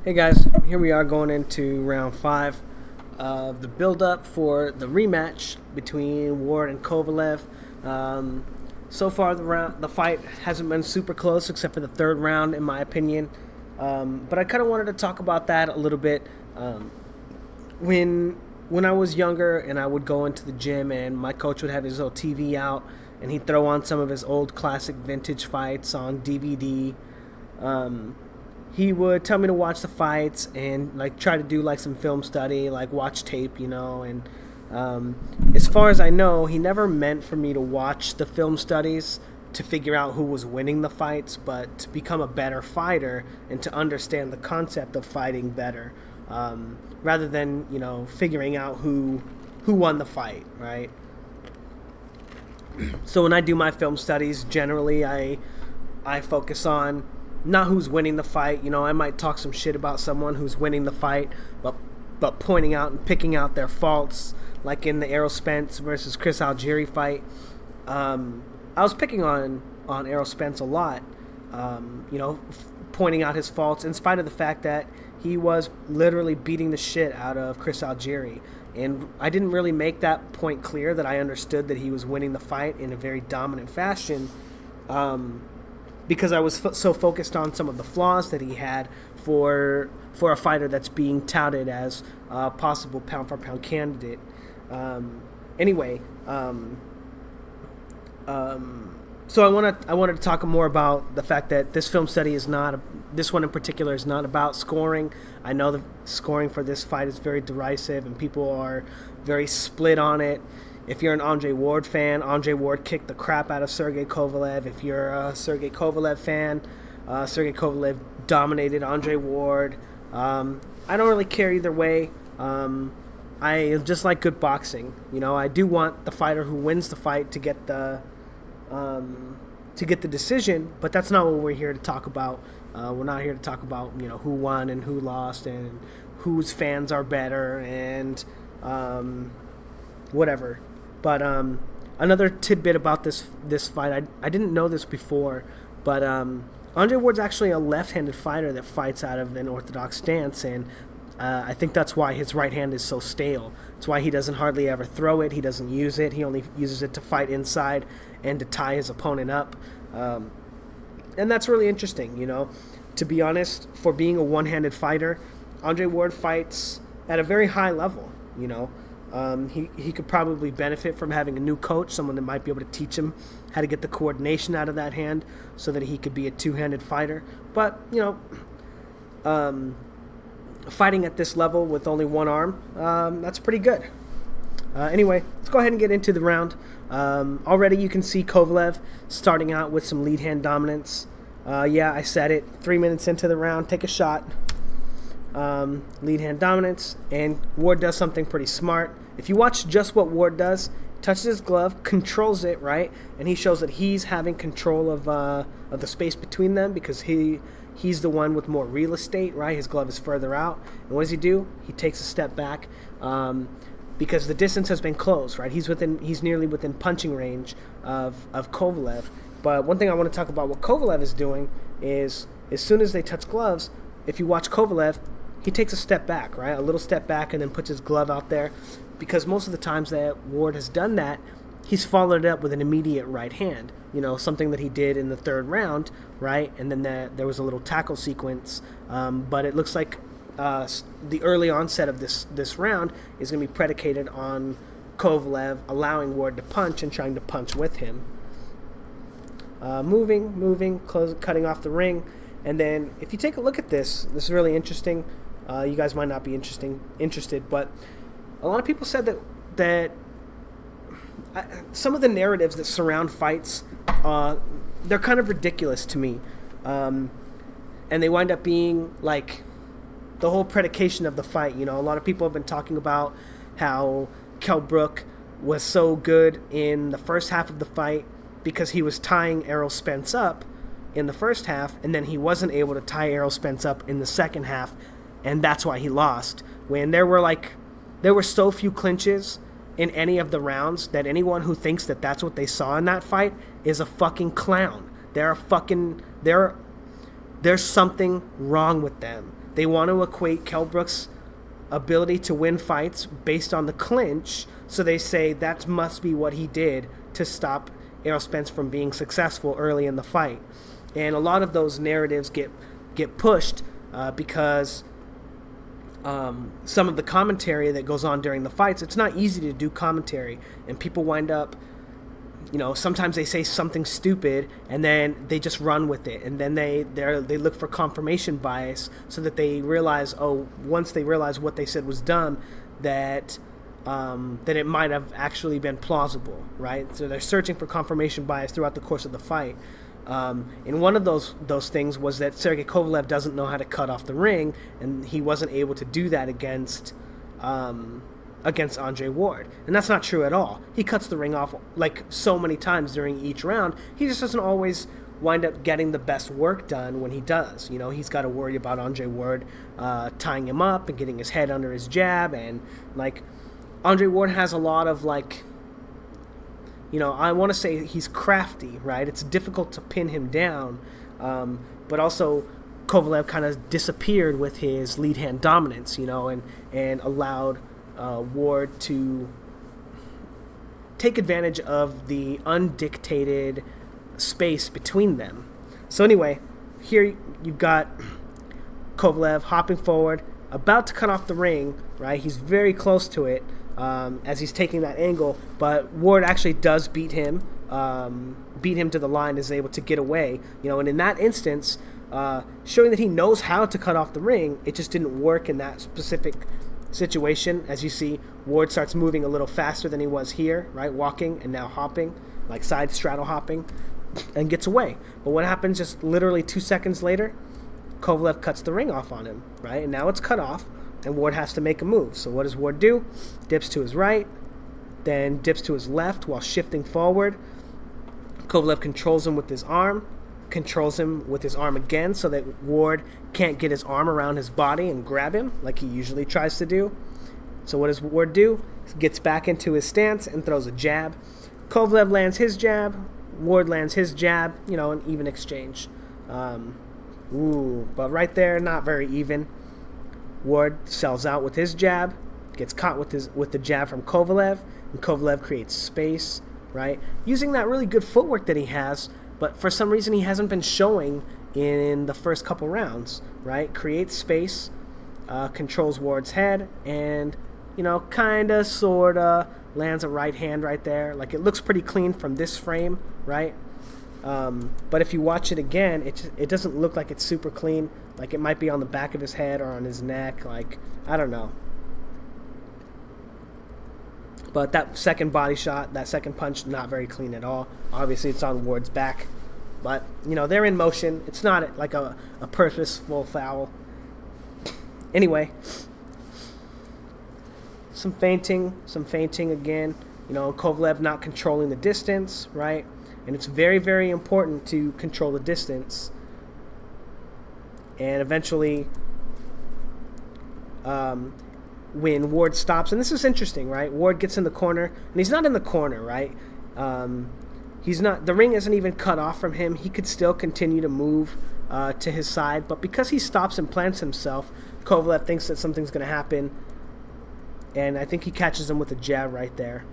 Hey guys, here we are going into round 5 of the build-up for the rematch between Ward and Kovalev. So far, the fight hasn't been super close, except for the third round, in my opinion. But I kind of wanted to talk about that a little bit. When I was younger, and I would go into the gym, and my coach would have his little TV out, and he'd throw on some of his old classic vintage fights on DVD. He would tell me to watch the fights and like try to do like some film study, like watch tape, and as far as I know, he never meant for me to watch the film studies to figure out who was winning the fights, but to become a better fighter and to understand the concept of fighting better, rather than figuring out who won the fight, right? So when I do my film studies, generally I focus on not who's winning the fight. I might talk some shit about someone who's winning the fight, but pointing out and picking out their faults, like in the Errol Spence versus Chris Algieri fight. I was picking on Errol Spence a lot, pointing out his faults in spite of the fact that he was literally beating the shit out of Chris Algieri. And I didn't really make that point clear, that I understood that he was winning the fight in a very dominant fashion, because I was so focused on some of the flaws that he had for a fighter that's being touted as a possible pound-for-pound candidate. So I wanted to talk more about the fact that this film study is not, this one in particular is not about scoring. I know the scoring for this fight is very derisive and people are very split on it. If you're an Andre Ward fan, Andre Ward kicked the crap out of Sergey Kovalev. If you're a Sergey Kovalev fan, Sergey Kovalev dominated Andre Ward. I don't really care either way. I just like good boxing. I do want the fighter who wins the fight to get the decision, but that's not what we're here to talk about. We're not here to talk about who won and who lost and whose fans are better and whatever. But another tidbit about this fight, I didn't know this before, but Andre Ward's actually a left-handed fighter that fights out of an orthodox stance, and I think that's why his right hand is so stale. It's why he doesn't hardly ever throw it. He doesn't use it. He only uses it to fight inside and to tie his opponent up. And that's really interesting, To be honest, for being a one-handed fighter, Andre Ward fights at a very high level, He could probably benefit from having a new coach, someone that might be able to teach him how to get the coordination out of that hand so that he could be a two-handed fighter. But, fighting at this level with only one arm, that's pretty good. Anyway, let's go ahead and get into the round. Already you can see Kovalev starting out with some lead hand dominance. Yeah, I said it. 3 minutes into the round, take a shot. Lead hand dominance, and Ward does something pretty smart. If you watch just what Ward does, touches his glove, controls it, right, and he shows that he's having control of the space between them because he's the one with more real estate, right? His glove is further out, and what does he do? He takes a step back because the distance has been closed, right? He's nearly within punching range of Kovalev. But one thing I want to talk about what Kovalev is doing is, as soon as they touch gloves, if you watch Kovalev, he takes a step back, right? A little step back and then puts his glove out there, because most of the times that Ward has done that, he's followed it up with an immediate right hand, something that he did in the third round, right? And then there was a little tackle sequence, but it looks like the early onset of this round is going to be predicated on Kovalev allowing Ward to punch and trying to punch with him. Moving, cutting off the ring. And then if you take a look at this is really interesting. You guys might not be interested, but a lot of people said that some of the narratives that surround fights, they're kind of ridiculous to me. And they wind up being like the whole predication of the fight. A lot of people have been talking about how Kell Brook was so good in the first half of the fight because he was tying Errol Spence up in the first half, and then he wasn't able to tie Errol Spence up in the second half, and that's why he lost. When there were so few clinches in any of the rounds that anyone who thinks that that's what they saw in that fight is a fucking clown. There's something wrong with them. they want to equate Kell Brook's ability to win fights based on the clinch, so they say that must be what he did to stop Errol Spence from being successful early in the fight. And a lot of those narratives get pushed because some of the commentary that goes on during the fights, it's not easy to do commentary, and people wind up, sometimes they say something stupid and then they just run with it, and then they look for confirmation bias, so that they realize, once they realize what they said was dumb, that it might have actually been plausible, right? So they're searching for confirmation bias throughout the course of the fight. And one of those things was that Sergey Kovalev doesn't know how to cut off the ring, and he wasn't able to do that against Andre Ward. And that's not true at all. He cuts the ring off like so many times during each round. He just doesn't always wind up getting the best work done when he does. He's got to worry about Andre Ward tying him up and getting his head under his jab, and Andre Ward has a lot of I want to say he's crafty, right? It's difficult to pin him down, but also Kovalev kind of disappeared with his lead hand dominance, and allowed Ward to take advantage of the undictated space between them. So anyway, here you've got Kovalev hopping forward, about to cut off the ring, right? He's very close to it. As he's taking that angle, but Ward actually does beat him to the line, is able to get away, and in that instance, showing that he knows how to cut off the ring. It just didn't work in that specific situation. As you see, Ward starts moving a little faster than he was here, right, walking and now hopping, like side straddle hopping, and gets away. But what happens just literally 2 seconds later? Kovalev cuts the ring off on him, right, and now it's cut off, and Ward has to make a move. So what does Ward do? Dips to his right, then dips to his left while shifting forward. Kovalev controls him with his arm, controls him with his arm again, so that Ward can't get his arm around his body and grab him like he usually tries to do. So what does Ward do? He gets back into his stance and throws a jab. Kovalev lands his jab, Ward lands his jab, an even exchange. But right there, not very even. Ward sells out with his jab, gets caught with the jab from Kovalev, and Kovalev creates space, right? Using that really good footwork that he has, but for some reason he hasn't been showing in the first couple rounds, right? Creates space, controls Ward's head, and, kinda, sorta lands a right hand right there. Like, it looks pretty clean from this frame, right? But if you watch it again, it doesn't look like it's super clean. Like, it might be on the back of his head or on his neck. Like, I don't know. But that second body shot, that second punch, not very clean at all. Obviously, it's on Ward's back. But, they're in motion. It's not like a purposeful foul. Anyway, some feinting again. Kovalev not controlling the distance, right? And it's very, very important to control the distance. And eventually, when Ward stops, and this is interesting, right? Ward gets in the corner, and he's not in the corner, right? He's not. The ring isn't even cut off from him. He could still continue to move to his side, but because he stops and plants himself, Kovalev thinks that something's going to happen, and I think he catches him with a jab right there.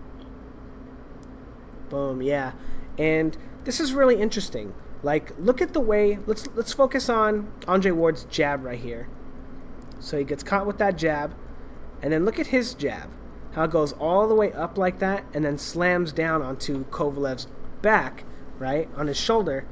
Boom, yeah. And this is really interesting. Like, look at the way, let's focus on Andre Ward's jab right here. So he gets caught with that jab, and then look at his jab. How it goes all the way up like that, and then slams down onto Kovalev's back, right, on his shoulder,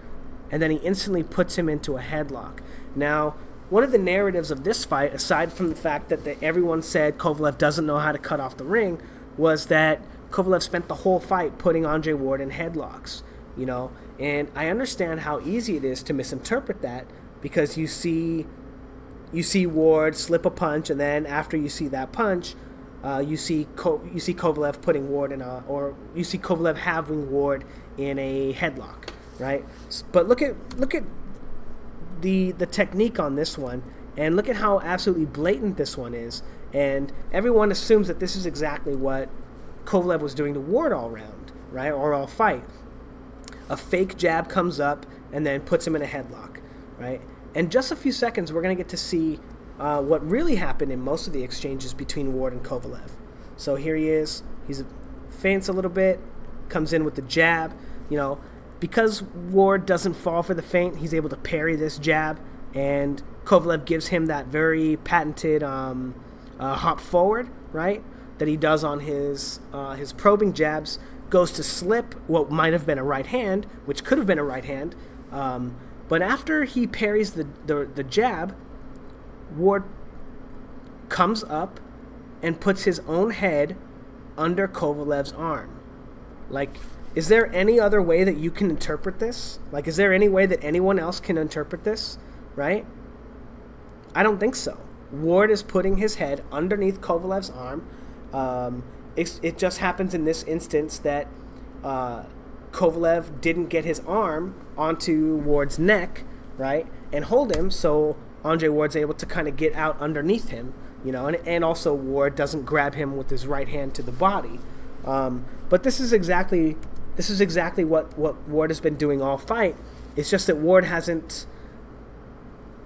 and then he instantly puts him into a headlock. Now, one of the narratives of this fight, aside from the fact that everyone said Kovalev doesn't know how to cut off the ring, was that Kovalev spent the whole fight putting Andre Ward in headlocks, and I understand how easy it is to misinterpret that, because you see Ward slip a punch, and then after you see that punch, you see Kovalev putting Ward in or you see Kovalev having Ward in a headlock, right? But look at the technique on this one, and look at how absolutely blatant this one is, and everyone assumes that this is exactly what Kovalev was doing to Ward all round, right, or all fight. A fake jab comes up and then puts him in a headlock, right? In just a few seconds, we're going to get to see what really happened in most of the exchanges between Ward and Kovalev. So here he is. He's feints a little bit, comes in with the jab. You know, because Ward doesn't fall for the feint, he's able to parry this jab, and Kovalev gives him that very patented hop forward, right, that he does on his probing jabs. Goes to slip what might have been a right hand, which could have been a right hand, but after he parries the jab, Ward comes up and puts his own head under Kovalev's arm. Like, is there any other way that you can interpret this? Like, is there any way that anyone else can interpret this, right? I don't think so. Ward is putting his head underneath Kovalev's arm. It just happens in this instance that Kovalev didn't get his arm onto Ward's neck, right, and hold him, so Andre Ward's able to kind of get out underneath him, you know, and also Ward doesn't grab him with his right hand to the body. But this is exactly what Ward has been doing all fight. It's just that Ward hasn't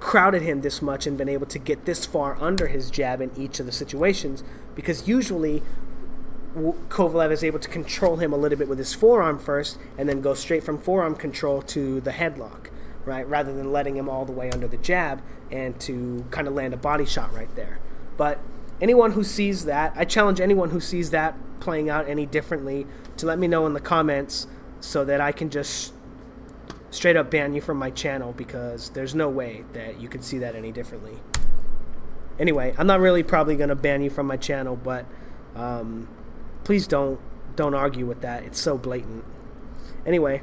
crowded him this much and been able to get this far under his jab in each of the situations, because usually Kovalev is able to control him a little bit with his forearm first and then go straight from forearm control to the headlock, right, rather than letting him all the way under the jab and to kind of land a body shot right there. But anyone who sees that, I challenge anyone who sees that playing out any differently to let me know in the comments so that I can just straight up ban you from my channel, because there's no way that you can see that any differently. Anyway, I'm not really probably going to ban you from my channel, but please don't argue with that. It's so blatant. Anyway,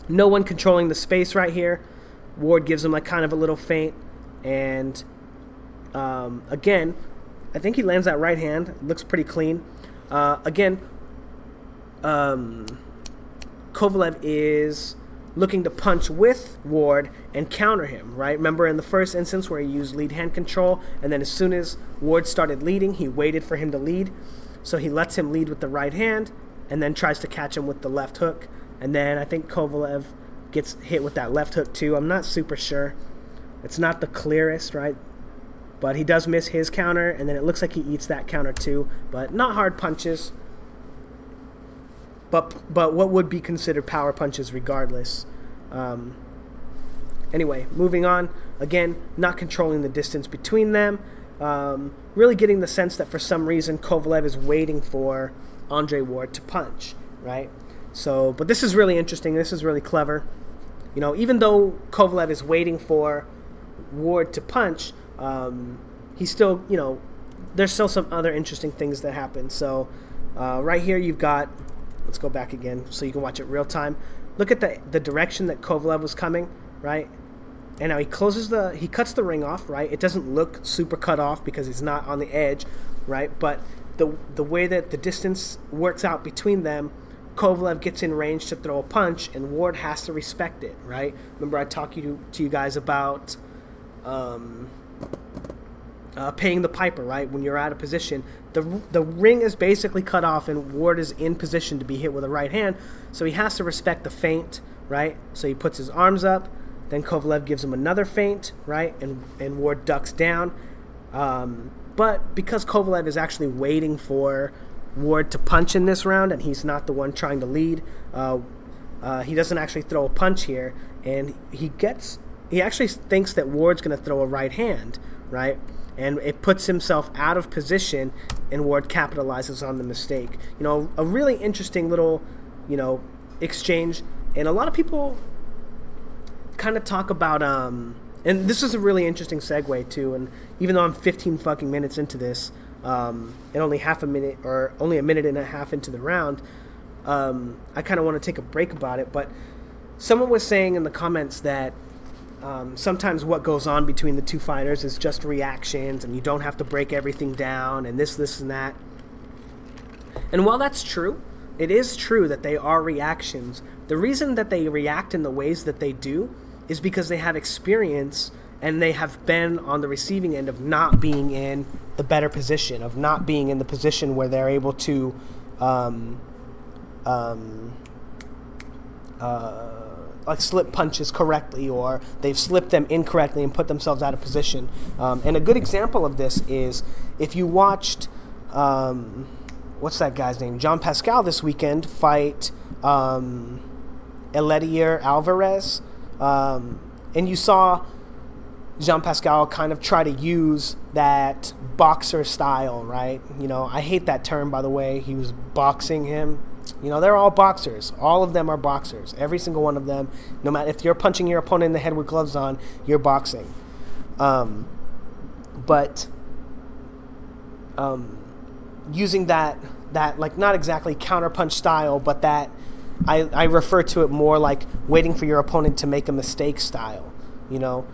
no one controlling the space right here. Ward gives him like kind of a little feint, and again, I think he lands that right hand. Looks pretty clean. Again, Kovalev is looking to punch with Ward and counter him, right? Remember in the first instance where he used lead hand control, and then as soon as Ward started leading, he waited for him to lead. So he lets him lead with the right hand and then tries to catch him with the left hook. And then I think Kovalev gets hit with that left hook too. I'm not super sure. It's not the clearest, right? But he does miss his counter, and then it looks like he eats that counter too. But not hard punches. But what would be considered power punches regardless. Anyway, moving on. Again, not controlling the distance between them. Really getting the sense that for some reason Kovalev is waiting for Andre Ward to punch, right? So, but this is really interesting. This is really clever. You know, even though Kovalev is waiting for Ward to punch, he's still, you know, there's still some other interesting things that happen. So, right here you've got, let's go back again so you can watch it real time. Look at the direction that Kovalev was coming, right? And now he cuts the ring off, right? It doesn't look super cut off because he's not on the edge, right? But the way that the distance works out between them, Kovalev gets in range to throw a punch, and Ward has to respect it, right? Remember I talked to you guys about paying the piper, right? When you're out of position, the ring is basically cut off, and Ward is in position to be hit with a right hand, so he has to respect the feint, right? So he puts his arms up. Then Kovalev gives him another feint, right? And Ward ducks down. But because Kovalev is actually waiting for Ward to punch in this round, and he's not the one trying to lead, he doesn't actually throw a punch here. And he actually thinks that Ward's going to throw a right hand, right? And it puts himself out of position, and Ward capitalizes on the mistake. You know, a really interesting little, you know, exchange. And a lot of people kind of talk about and this is a really interesting segue too, and even though I'm 15 fucking minutes into this, and only a minute and a half into the round, I kind of want to take a break about it. But someone was saying in the comments that sometimes what goes on between the two fighters is just reactions, and you don't have to break everything down, and this and that. And while that's true, it is true that they are reactions. The reason that they react in the ways that they do is because they have experience, and they have been on the receiving end of not being in the better position, of not being in the position where they're able to slip punches correctly, or they've slipped them incorrectly and put themselves out of position. And a good example of this is if you watched what's that guy's name, Jean Pascal, this weekend fight Eletier Alvarez, and you saw Jean Pascal kind of try to use that boxer style, right? You know, I hate that term, by the way. He was boxing him. You know, they're all boxers. All of them are boxers. Every single one of them. No matter if you're punching your opponent in the head with gloves on, you're boxing. But using that like not exactly counterpunch style, but that I refer to it more like waiting for your opponent to make a mistake style. You know,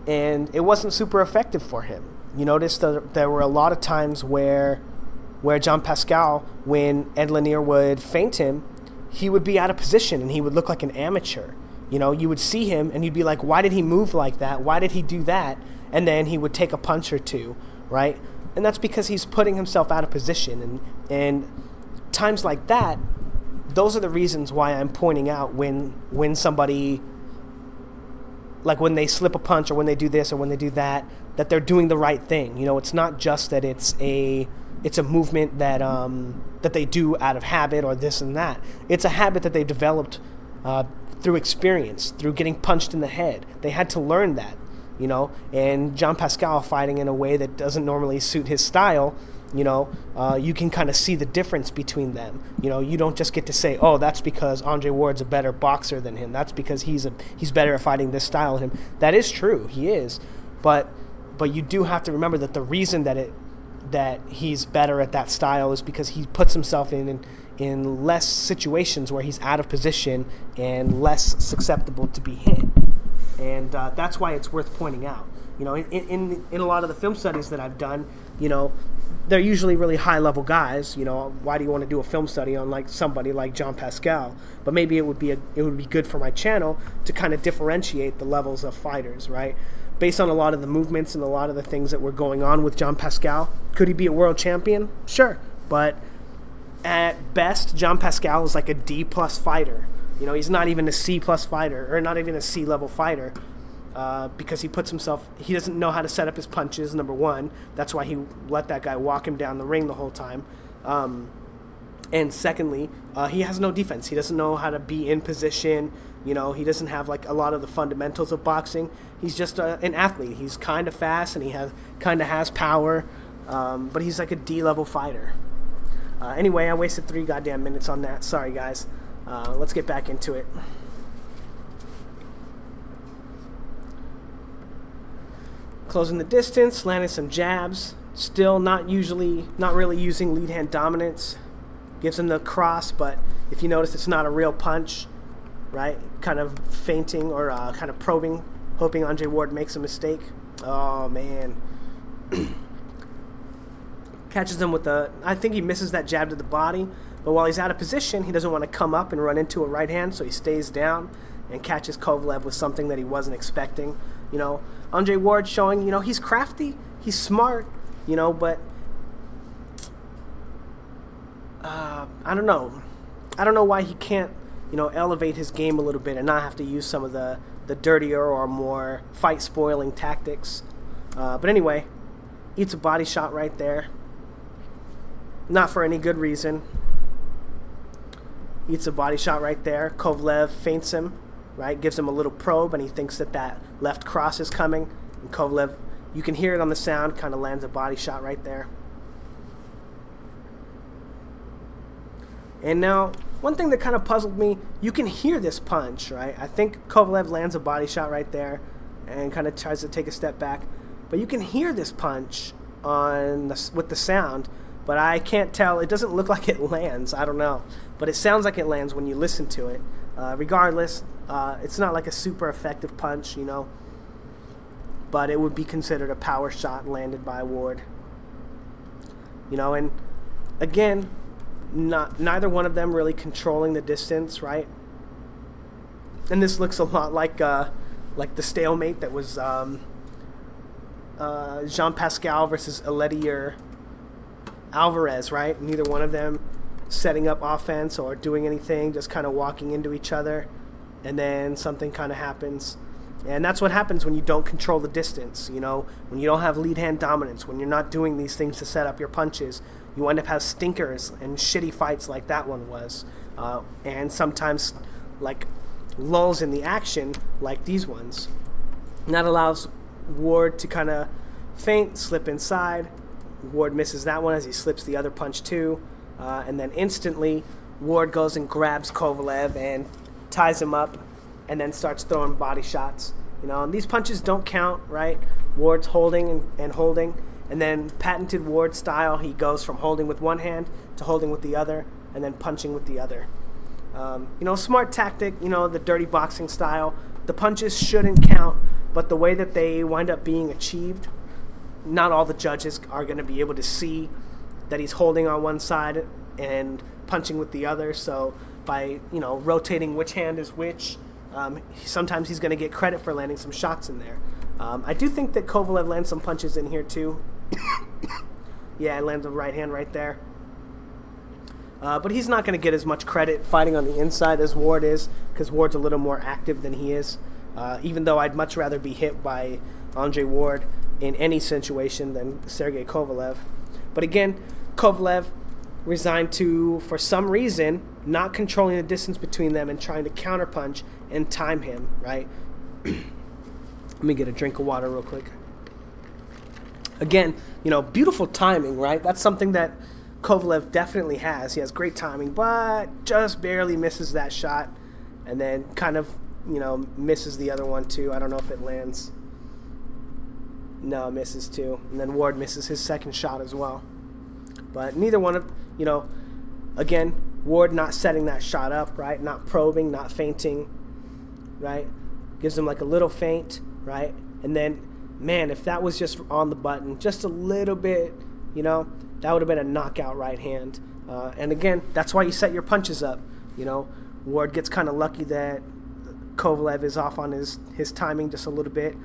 and it wasn't super effective for him. You notice that there were a lot of times where Jean Pascal, when Ed Lanier would feint him, he would be out of position and he would look like an amateur. You know, you would see him and you'd be like, why did he move like that? Why did he do that? And then he would take a punch or two, right? And that's because he's putting himself out of position. And times like that, those are the reasons why I'm pointing out when somebody, like when they slip a punch or when they do this or when they do that, that they're doing the right thing. You know, it's not just that it's a movement that that they do out of habit or this and that. It's a habit that they developed through experience, through getting punched in the head. They had to learn that, you know. And Jean Pascal fighting in a way that doesn't normally suit his style, you know, you can kind of see the difference between them. You know, you don't just get to say, oh, that's because Andre Ward's a better boxer than him. That's because he's better at fighting this style than him. That is true, he is. But you do have to remember that the reason that he's better at that style is because he puts himself in less situations where he's out of position and less susceptible to be hit. And that's why it's worth pointing out. You know, in a lot of the film studies that I've done, you know, they're usually really high-level guys. You know, why do you want to do a film study on like somebody like Jean Pascal? But maybe it would be good for my channel to kind of differentiate the levels of fighters, right? Based on a lot of the movements and a lot of the things that were going on with Jean Pascal, could he be a world champion? Sure, but at best, Jean Pascal is like a D+ fighter. You know, he's not even a C+ fighter, or not even a C-level fighter. Because he doesn't know how to set up his punches, number one. That's why he let that guy walk him down the ring the whole time. And secondly, he has no defense. He doesn't know how to be in position. You know, he doesn't have like a lot of the fundamentals of boxing. He's just an athlete. He's kind of fast and he kind of has power, but he's like a D-level fighter. Anyway, I wasted 3 goddamn minutes on that. Sorry, guys. Let's get back into it. Closing the distance, landing some jabs. Still not really using lead hand dominance. Gives him the cross, but if you notice, it's not a real punch, right? Kind of feinting or kind of probing, hoping Andre Ward makes a mistake. Oh man. Catches him with I think he misses that jab to the body, but while he's out of position, he doesn't want to come up and run into a right hand, so he stays down and catches Kovalev with something that he wasn't expecting. You know, Andre Ward showing, you know, he's crafty, he's smart, you know, but I don't know. I don't know why he can't, you know, elevate his game a little bit and not have to use some of the dirtier or more fight-spoiling tactics. But anyway, eats a body shot right there. Not for any good reason. Eats a body shot right there. Kovalev feints him, right? Gives him a little probe, and he thinks that left cross is coming. And Kovalev, you can hear it on the sound, kind of lands a body shot right there. And now, one thing that kind of puzzled me, you can hear this punch, right? I think Kovalev lands a body shot right there and kind of tries to take a step back. But you can hear this punch with the sound, but I can't tell. It doesn't look like it lands. I don't know. But it sounds like it lands when you listen to it. Regardless, it's not like a super effective punch, you know. But it would be considered a power shot landed by Ward. You know, and again, neither one of them really controlling the distance, right? And this looks a lot like the stalemate that was Jean Pascal versus Eletier Alvarez, right? Neither one of them setting up offense or doing anything, just kind of walking into each other, and then something kind of happens. And that's what happens when you don't control the distance, you know, when you don't have lead hand dominance, when you're not doing these things to set up your punches. You end up having stinkers and shitty fights like that one was, and sometimes like lulls in the action like these ones. And that allows Ward to kind of feint, slip inside. Ward misses that one as he slips the other punch too, and then instantly Ward goes and grabs Kovalev and ties him up, and then starts throwing body shots. You know, and these punches don't count, right? Ward's holding and holding, and then patented Ward style, he goes from holding with one hand to holding with the other, and then punching with the other. You know, smart tactic, you know, the dirty boxing style. The punches shouldn't count, but the way that they wind up being achieved, not all the judges are going to be able to see that he's holding on one side and punching with the other. So by, you know, rotating which hand is which, sometimes he's going to get credit for landing some shots in there. I do think that Kovalev lands some punches in here too. Yeah, I landed the right hand right there. But he's not going to get as much credit fighting on the inside as Ward is, because Ward's a little more active than he is. Even though I'd much rather be hit by Andre Ward in any situation than Sergey Kovalev. But again, Kovalev resigned to, for some reason, not controlling the distance between them and trying to counterpunch and time him, right? Let me get a drink of water real quick. Again, you know, beautiful timing, right? That's something that Kovalev definitely has. He has great timing, but just barely misses that shot, and then kind of, you know, misses the other one too. I don't know if it lands. No, it misses too. And then Ward misses his second shot as well. But neither one of, you know, again, Ward not setting that shot up, right? Not probing, not feinting, right? Gives him like a little feint, right? And then, man, if that was just on the button, just a little bit, you know, that would have been a knockout right hand. And again, that's why you set your punches up. You know, Ward gets kind of lucky that Kovalev is off on his timing just a little bit,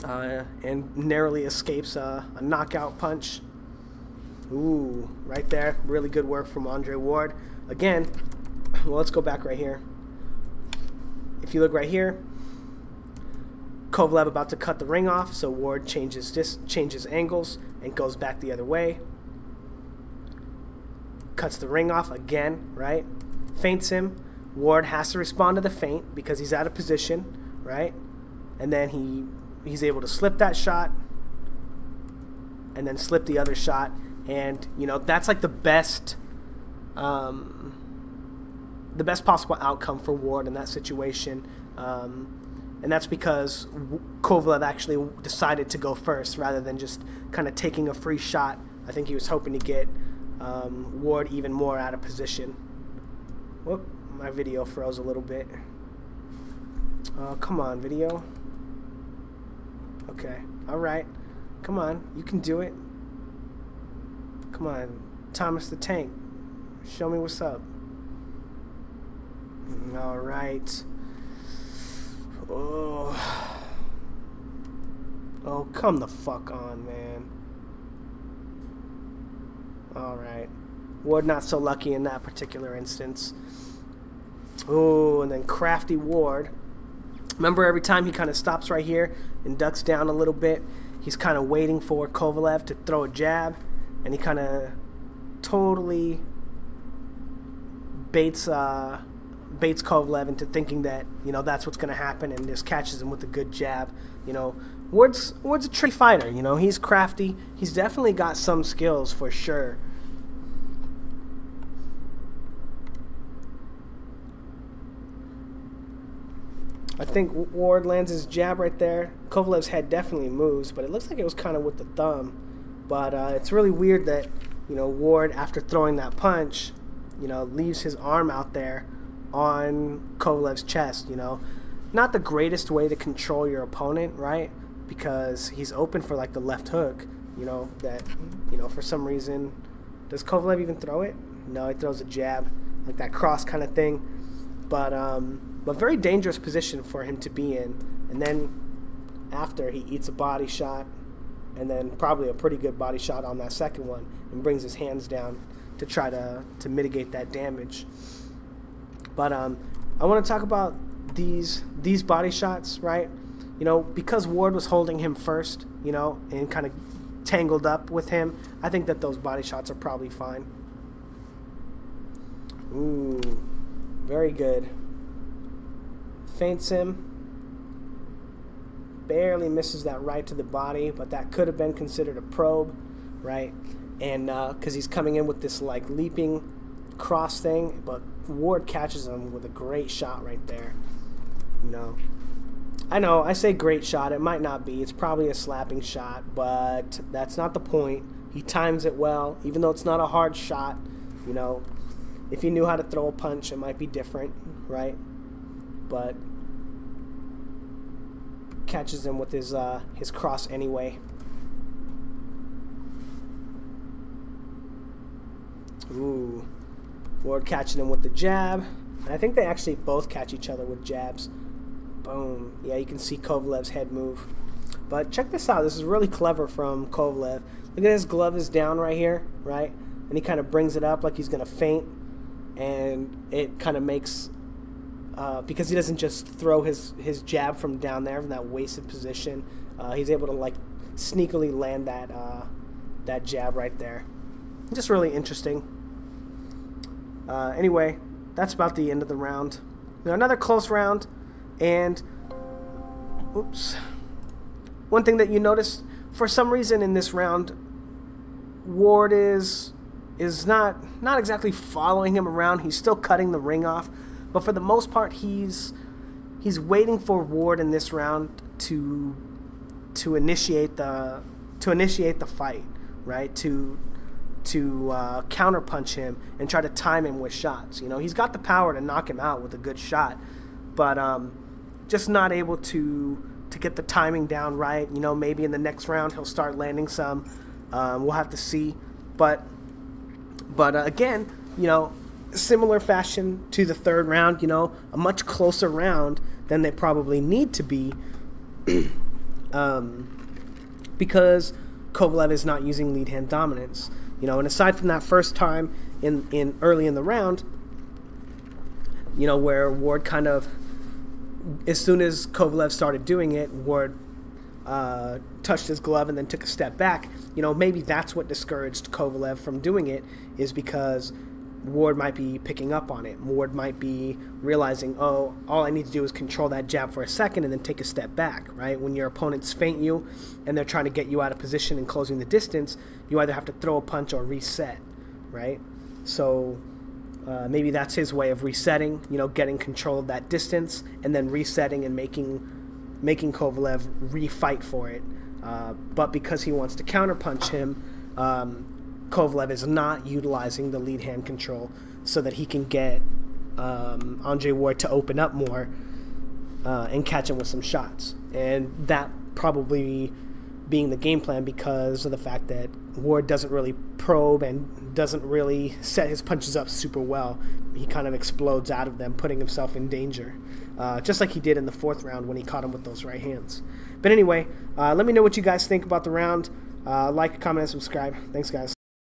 and narrowly escapes a knockout punch. Ooh, right there. Really good work from Andre Ward. Again, well, let's go back right here. If you look right here, Kovalev about to cut the ring off, so Ward changes angles and goes back the other way. Cuts the ring off again, right? Feints him. Ward has to respond to the feint because he's out of position, right? And then he's able to slip that shot and then slip the other shot. And, you know, that's like the best possible outcome for Ward in that situation. And that's because Kovalev actually decided to go first rather than just kind of taking a free shot. I think he was hoping to get Ward even more out of position. Whoop, my video froze a little bit. Oh, come on, video. Okay, all right. Come on, you can do it. Come on, Thomas the Tank. Show me what's up. All right. Oh, come the fuck on, man. All right. Ward not so lucky in that particular instance. Oh, and then crafty Ward. Remember, every time he kind of stops right here and ducks down a little bit, he's kind of waiting for Kovalev to throw a jab, and he kind of totally baits Kovalev into thinking that, you know, that's what's going to happen, and just catches him with a good jab. You know, Ward's a tricky fighter. You know, he's crafty. He's definitely got some skills for sure. I think Ward lands his jab right there. Kovalev's head definitely moves, but it looks like it was kind of with the thumb. But it's really weird that, you know, Ward, after throwing that punch, you know, leaves his arm out there on Kovalev's chest, you know. Not the greatest way to control your opponent, right? Because he's open for, like, the left hook, you know, that, you know, for some reason. Does Kovalev even throw it? No, he throws a jab, like that cross kind of thing. But very dangerous position for him to be in. And then after, he eats a body shot, and then probably a pretty good body shot on that second one, and brings his hands down. to try to mitigate that damage. But I want to talk about these body shots, right? You know, because Ward was holding him first, you know, and kind of tangled up with him, I think that those body shots are probably fine. Ooh, very good. Feints him. Barely misses that right to the body, but that could have been considered a probe, right? And because he's coming in with this like leaping cross thing, but Ward catches him with a great shot right there. You know, I know I say great shot, it might not be, it's probably a slapping shot, but that's not the point. He times it well, even though it's not a hard shot. You know, if he knew how to throw a punch, it might be different, right? But catches him with his cross anyway. Ooh, Ward catching him with the jab. And I think they actually both catch each other with jabs. Boom. Yeah, you can see Kovalev's head move. But check this out. This is really clever from Kovalev. Look at his glove is down right here, right? And he kind of brings it up like he's going to feint. And it kind of makes... because he doesn't just throw his jab from down there, from that wasted position. He's able to, like, sneakily land that jab right there. Just really interesting. Anyway, that's about the end of the round. Now, another close round, and oops. One thing that you notice, for some reason in this round, Ward is not exactly following him around. He's still cutting the ring off, but for the most part, he's waiting for Ward in this round to initiate the fight, right? To counterpunch him and try to time him with shots. You know, he's got the power to knock him out with a good shot, but just not able to get the timing down right. You know, maybe in the next round he'll start landing some. We'll have to see. But again, you know, similar fashion to the third round. You know, a much closer round than they probably need to be, because Kovalev is not using lead hand dominance. You know, and aside from that first time in early in the round, you know, where Ward kind of, as soon as Kovalev started doing it, Ward touched his glove and then took a step back. You know, maybe that's what discouraged Kovalev from doing it, is because Ward might be picking up on it. Ward might be realizing, oh, all I need to do is control that jab for a second and then take a step back, right? When your opponents feint you and they're trying to get you out of position and closing the distance, you either have to throw a punch or reset, right? So maybe that's his way of resetting, you know, getting control of that distance and then resetting and making Kovalev re-fight for it. But because he wants to counterpunch him, Kovalev is not utilizing the lead hand control so that he can get Andre Ward to open up more and catch him with some shots. And that probably being the game plan because of the fact that Ward doesn't really probe and doesn't really set his punches up super well. He kind of explodes out of them, putting himself in danger, just like he did in the fourth round when he caught him with those right hands. But anyway, let me know what you guys think about the round. Like, comment, and subscribe. Thanks, guys.